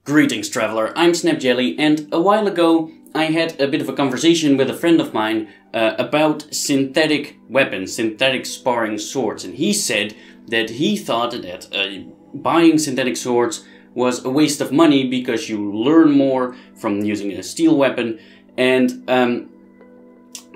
Greetings, traveler, I'm SnapJelly, and a while ago I had a bit of a conversation with a friend of mine about synthetic weapons, synthetic sparring swords, and he said that he thought that buying synthetic swords was a waste of money because you learn more from using a steel weapon, and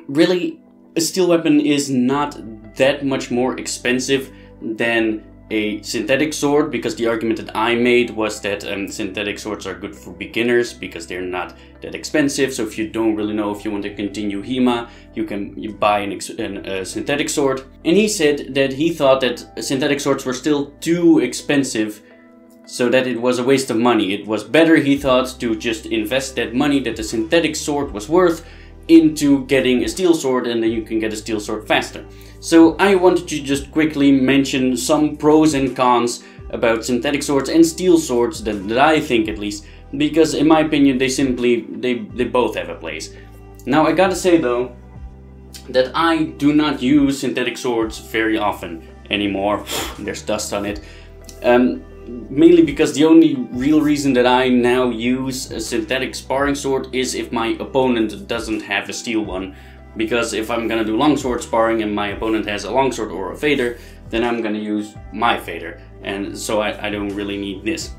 really a steel weapon is not that much more expensive than a synthetic sword, because the argument that I made was that synthetic swords are good for beginners because they're not that expensive. So if you don't really know if you want to continue HEMA, you buy a synthetic sword. And he said that he thought that synthetic swords were still too expensive, so that it was a waste of money. It was better, he thought, to just invest that money that the synthetic sword was worth into getting a steel sword, and then you can get a steel sword faster. So I wanted to just quickly mention some pros and cons about synthetic swords and steel swords that I think, at least, because in my opinion they both have a place. Now I gotta say though that I do not use synthetic swords very often anymore. There's dust on it. Mainly because the only real reason that I now use a synthetic sparring sword is if my opponent doesn't have a steel one. Because if I'm gonna do longsword sparring and my opponent has a longsword or a fader, then I'm gonna use my fader, and so I don't really need this.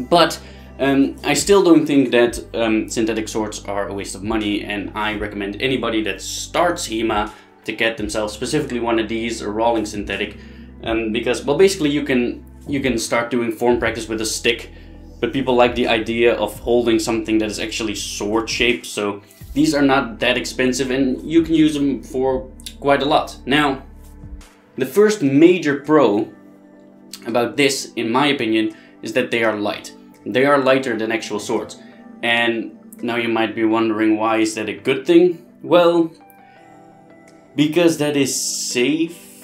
But I still don't think that synthetic swords are a waste of money, and I recommend anybody that starts HEMA to get themselves specifically one of these, a rolling synthetic, because, well, basically you can start doing form practice with a stick, but people like the idea of holding something that is actually sword shaped, so these are not that expensive and you can use them for quite a lot. Now, the first major pro about this, in my opinion, is that they are light. They are lighter than actual swords. And now you might be wondering, why is that a good thing? Well, because that is safer-ish,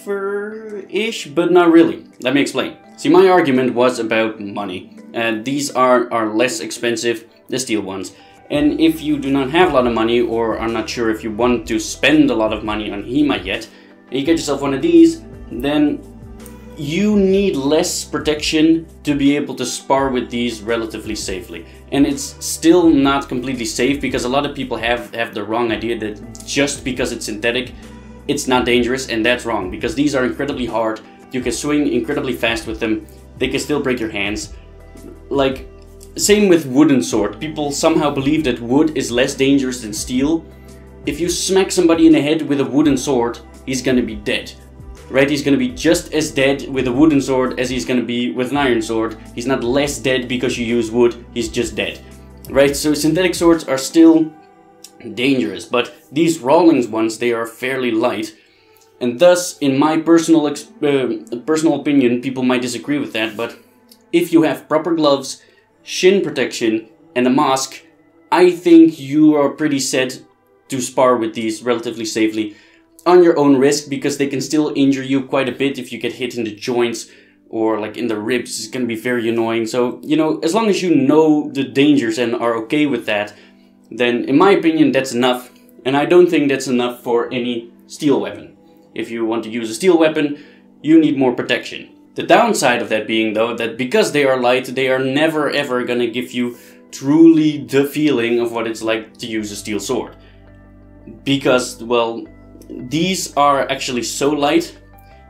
but not really. Let me explain. See, my argument was about money. These are less expensive, the steel ones. And if you do not have a lot of money, or are not sure if you want to spend a lot of money on HEMA yet, and you get yourself one of these, then you need less protection to be able to spar with these relatively safely. And it's still not completely safe, because a lot of people have the wrong idea that just because it's synthetic, it's not dangerous, and that's wrong, because these are incredibly hard. You can swing incredibly fast with them. They can still break your hands. Like, same with wooden sword. People somehow believe that wood is less dangerous than steel. If you smack somebody in the head with a wooden sword, he's gonna be dead. Right? He's gonna be just as dead with a wooden sword as he's gonna be with an iron sword. He's not less dead because you use wood, he's just dead. Right? So synthetic swords are still dangerous, but these rolling ones, they are fairly light. And thus, in my personal opinion, people might disagree with that, but if you have proper gloves, shin protection, and a mask, I think you are pretty set to spar with these relatively safely on your own risk, because they can still injure you quite a bit if you get hit in the joints or like in the ribs. It's gonna be very annoying. So, you know, as long as you know the dangers and are okay with that, then in my opinion that's enough. And I don't think that's enough for any steel weapon. If you want to use a steel weapon, you need more protection. The downside of that being, though, that because they are light, they are never ever gonna give you truly the feeling of what it's like to use a steel sword. Because, well, these are actually so light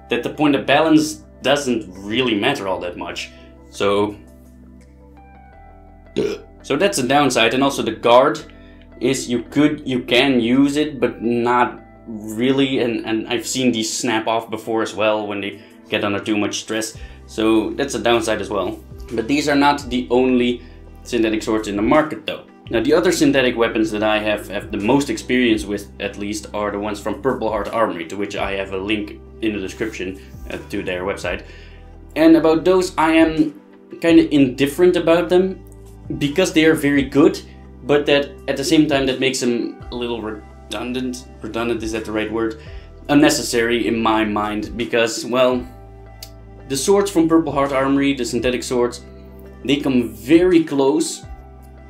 that the point of balance doesn't really matter all that much. So that's a downside. And also the guard is you can use it, but not really, and I've seen these snap off before as well when they get under too much stress, so that's a downside as well. But these are not the only synthetic swords in the market though. Now, the other synthetic weapons that I have the most experience with, at least, are the ones from Purple Heart Armory, to which I have a link in the description to their website. And about those, I am kind of indifferent about them, because they are very good, but that at the same time that makes them a little redundant. Redundant, is that the right word? Unnecessary in my mind, because, well, the swords from Purple Heart Armory, the synthetic swords, they come very close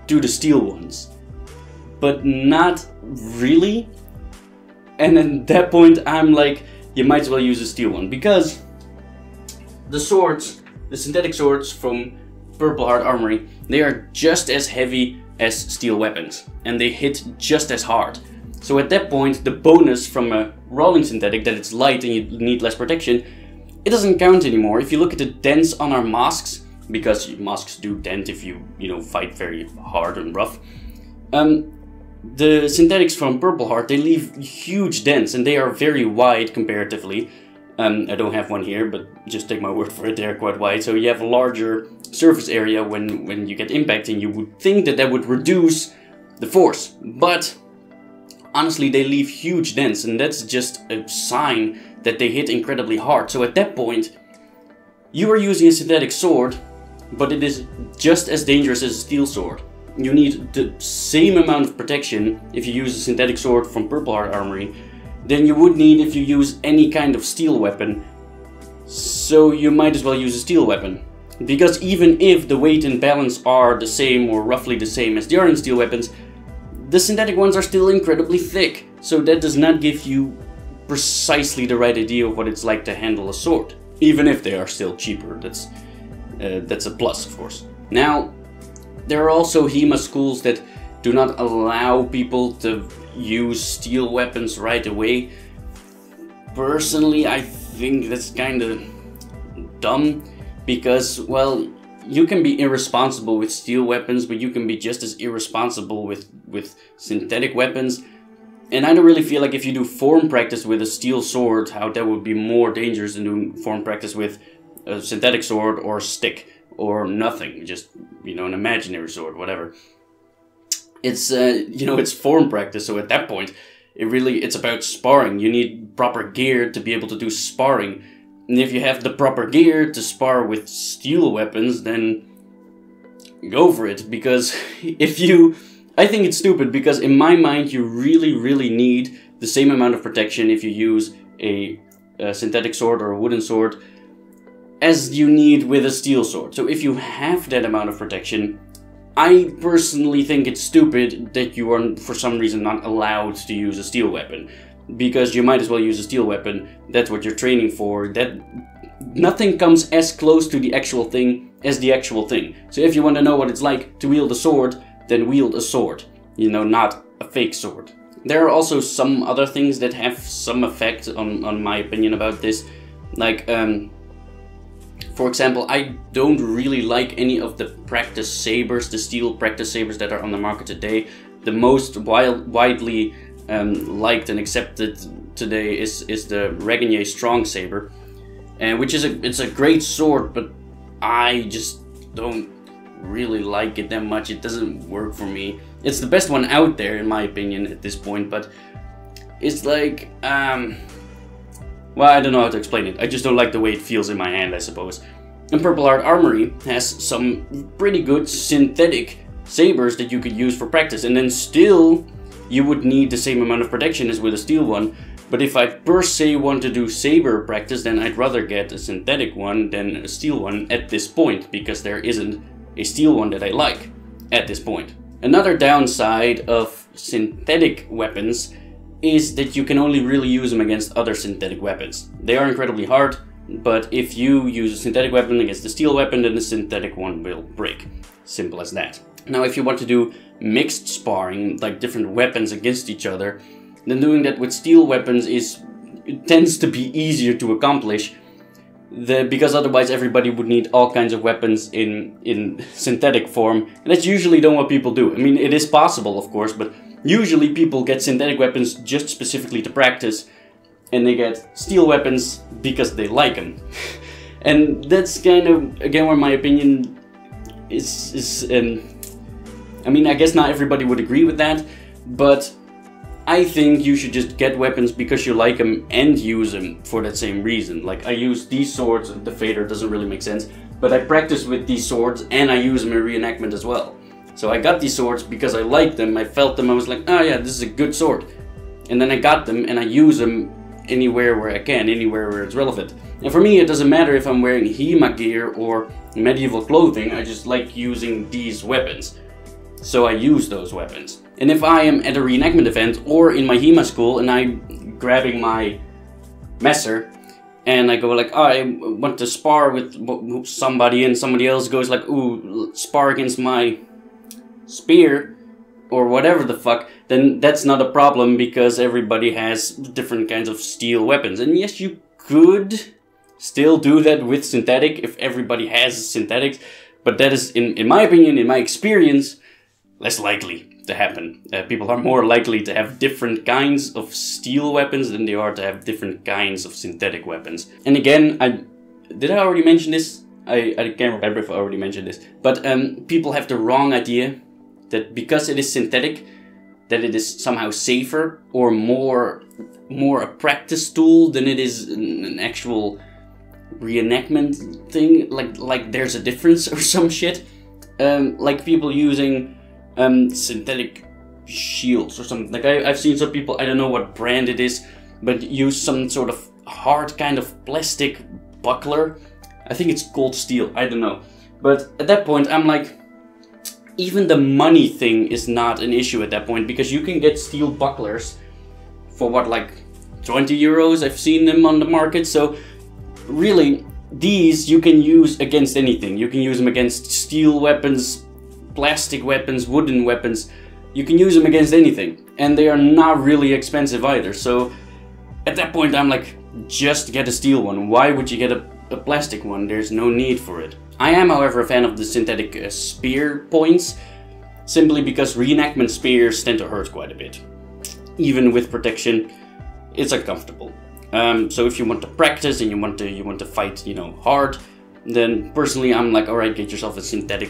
to the steel ones, but not really. And at that point I'm like, you might as well use a steel one, because the swords, the synthetic swords from Purple Heart Armory, they are just as heavy as steel weapons, and they hit just as hard. So at that point, the bonus from a rolling synthetic, that it's light and you need less protection, it doesn't count anymore. If you look at the dents on our masks, because masks do dent if you fight very hard and rough, the synthetics from Purple Heart, they leave huge dents, and they are very wide comparatively. I don't have one here, but just take my word for it, they're quite wide. So you have a larger surface area when you get impact, and you would think that would reduce the force. But honestly, they leave huge dents, and that's just a sign that they hit incredibly hard. So at that point, you are using a synthetic sword, but it is just as dangerous as a steel sword. You need the same amount of protection if you use a synthetic sword from Purple Heart Armory than you would need if you use any kind of steel weapon. So you might as well use a steel weapon. Because even if the weight and balance are the same or roughly the same as they are in steel weapons, the synthetic ones are still incredibly thick. So that does not give you precisely the right idea of what it's like to handle a sword. Even if they are still cheaper, that's a plus, of course. Now, there are also HEMA schools that do not allow people to use steel weapons right away. Personally, I think that's kind of dumb, because, well, you can be irresponsible with steel weapons, but you can be just as irresponsible with synthetic weapons. And I don't really feel like if you do form practice with a steel sword, how that would be more dangerous than doing form practice with a synthetic sword or stick or nothing, just, an imaginary sword, whatever. It's, it's form practice, so at that point, it's about sparring. You need proper gear to be able to do sparring. And if you have the proper gear to spar with steel weapons, then go for it. Because I think it's stupid, because in my mind you really, really need the same amount of protection if you use a synthetic sword or a wooden sword as you need with a steel sword. So if you have that amount of protection, I personally think it's stupid that you are for some reason not allowed to use a steel weapon. Because you might as well use a steel weapon, that's what you're training for. That nothing comes as close to the actual thing as the actual thing. So if you want to know what it's like to wield a sword, then wield a sword, not a fake sword. There are also some other things that have some effect on my opinion about this. Like, for example, I don't really like any of the practice sabers, the steel practice sabers that are on the market today. The most widely liked and accepted today is the Regnier Strong Saber, which is it's a great sword, but I just don't really like it that much. It doesn't work for me. It's the best one out there in my opinion at this point, but it's like, well, I don't know how to explain it. I just don't like the way it feels in my hand, I suppose. And Purple Heart Armory has some pretty good synthetic sabers that you could use for practice, and then still you would need the same amount of protection as with a steel one. But if I per se want to do saber practice, then I'd rather get a synthetic one than a steel one at this point, because there isn't a steel one that I like at this point. Another downside of synthetic weapons is that you can only really use them against other synthetic weapons. They are incredibly hard, but if you use a synthetic weapon against a steel weapon, then the synthetic one will break. Simple as that. Now, if you want to do mixed sparring, like different weapons against each other, then doing that with steel weapons tends to be easier to accomplish, because otherwise everybody would need all kinds of weapons in synthetic form, and that's usually not what people do. I mean, it is possible, of course, but usually people get synthetic weapons just specifically to practice, and they get steel weapons because they like them. And that's kind of, again, where my opinion is I mean, I guess not everybody would agree with that, but I think you should just get weapons because you like them and use them for that same reason. Like, I use these swords, the fader doesn't really make sense, but I practice with these swords and I use them in reenactment as well. So I got these swords because I liked them, I felt them, I was like, oh yeah, this is a good sword. And then I got them and I use them anywhere where I can, anywhere where it's relevant. And for me, it doesn't matter if I'm wearing HEMA gear or medieval clothing, I just like using these weapons. So I use those weapons. And if I am at a reenactment event or in my HEMA school and I'm grabbing my messer, and I go like, oh, I want to spar with somebody, and somebody else goes like, ooh, spar against my spear, or whatever the fuck, then that's not a problem because everybody has different kinds of steel weapons. And yes, you could still do that with synthetic if everybody has synthetics, but that is, in my opinion, in my experience, less likely to happen. People are more likely to have different kinds of steel weapons than they are to have different kinds of synthetic weapons. And again, did I already mention this? I can't remember if I already mentioned this, but people have the wrong idea that because it is synthetic, that it is somehow safer or more a practice tool than it is an actual reenactment thing. Like there's a difference or some shit. Like people using synthetic shields or something. Like I've seen some people, I don't know what brand it is, but use some sort of hard kind of plastic buckler. I think it's cold steel, I don't know. But at that point I'm like, even the money thing is not an issue at that point, because you can get steel bucklers for what, like 20 euros? I've seen them on the market. So really, these you can use against anything. You can use them against steel weapons, plastic weapons, wooden weapons. You can use them against anything, and they are not really expensive either. So at that point I'm like, just get a steel one. Why would you get a plastic one? There's no need for it. I am, however, a fan of the synthetic spear points, simply because reenactment spears tend to hurt quite a bit. Even with protection, it's uncomfortable. So if you want to practice and you want to fight, you know, hard, then personally I'm like, alright, get yourself a synthetic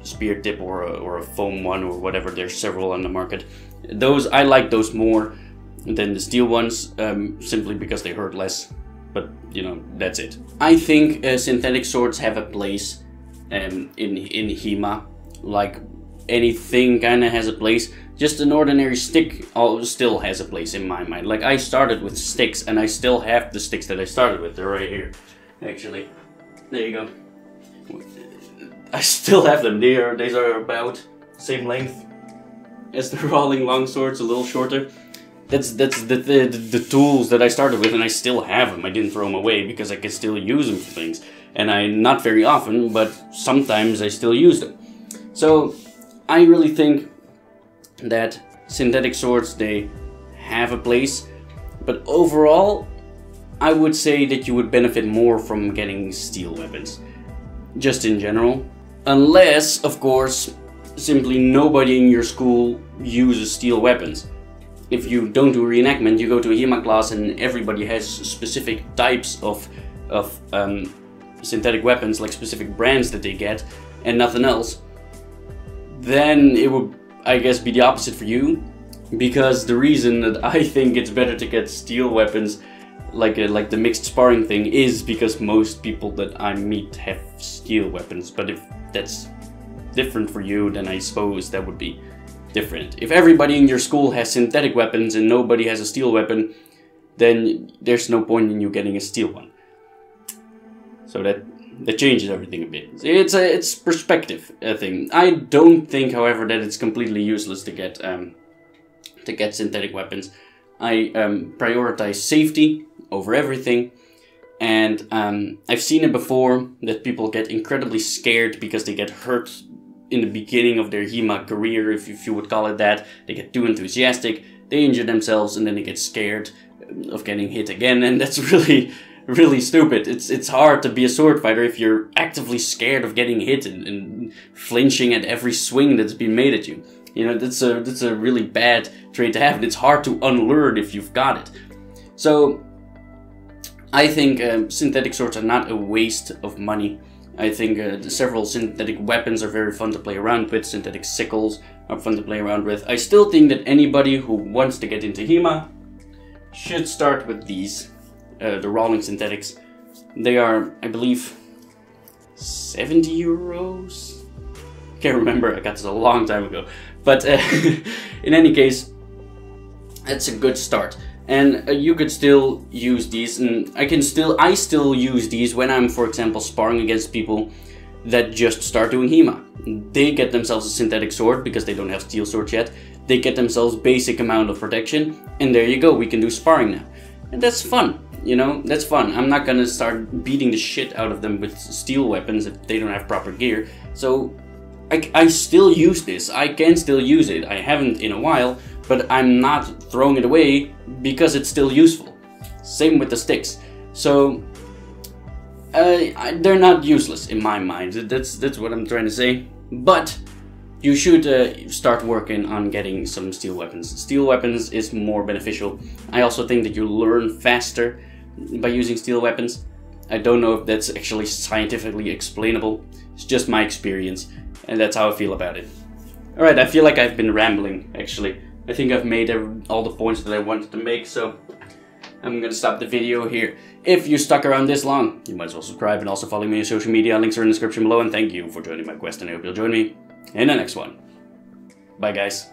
spear tip or a foam one or whatever. There's several on the market. Those, I like those more than the steel ones, simply because they hurt less. But, you know, that's it. I think synthetic swords have a place in HEMA. Like, anything kind of has a place. Just an ordinary stick still has a place in my mind. Like, I started with sticks, and I still have the sticks that I started with. They're right here, actually. There you go. I still have them. These are about the same length as the Rawling longswords, a little shorter. That's the tools that I started with, and I still have them. I didn't throw them away because I can still use them for things. And not very often, but sometimes I still use them. So I really think that synthetic swords, they have a place. But overall, I would say that you would benefit more from getting steel weapons. Just in general. Unless, of course, simply nobody in your school uses steel weapons. If you don't do reenactment, you go to a HEMA class and everybody has specific types of synthetic weapons, like specific brands that they get, and nothing else, then it would, I guess, be the opposite for you. Because the reason that I think it's better to get steel weapons, like the mixed sparring thing, is because most people that I meet have steel weapons. But if that's different for you, then I suppose that would be different. If everybody in your school has synthetic weapons and nobody has a steel weapon, then there's no point in you getting a steel one. So that changes everything a bit. It's perspective thing. I don't think, however, that it's completely useless to get synthetic weapons. I prioritize safety over everything, and I've seen it before that people get incredibly scared because they get hurt in the beginning of their HEMA career, if you would call it that. They get too enthusiastic, they injure themselves, and then they get scared of getting hit again, and that's really, really stupid. It's hard to be a sword fighter if you're actively scared of getting hit and flinching at every swing that's been made at you. You know, that's a really bad trait to have, and it's hard to unlearn if you've got it. So I think synthetic swords are not a waste of money. I think several synthetic weapons are very fun to play around with. Synthetic sickles are fun to play around with. I still think that anybody who wants to get into HEMA should start with these, the Rawling synthetics. They are, I believe, 70 euros? Can't remember, I got this a long time ago. But in any case, that's a good start. And you could still use these, and I still use these when I'm, for example, sparring against people that just start doing HEMA. They get themselves a synthetic sword because they don't have steel swords yet. They get themselves basic amount of protection, and there you go, we can do sparring now. And that's fun. you know, that's fun. I'm not gonna start beating the shit out of them with steel weapons if they don't have proper gear. So I still use this. I can still use it. I haven't in a while, but I'm not throwing it away because it's still useful. Same with the sticks. So they're not useless in my mind. That's what I'm trying to say. But you should start working on getting some steel weapons. Steel weapons is more beneficial. I also think that you learn faster by using steel weapons. I don't know if that's actually scientifically explainable. It's just my experience, and that's how I feel about it. Alright, I feel like I've been rambling, actually. I think I've made all the points that I wanted to make, so I'm gonna stop the video here. If you stuck around this long, you might as well subscribe and also follow me on social media. Links are in the description below, and thank you for joining my quest, and I hope you'll join me in the next one. Bye, guys.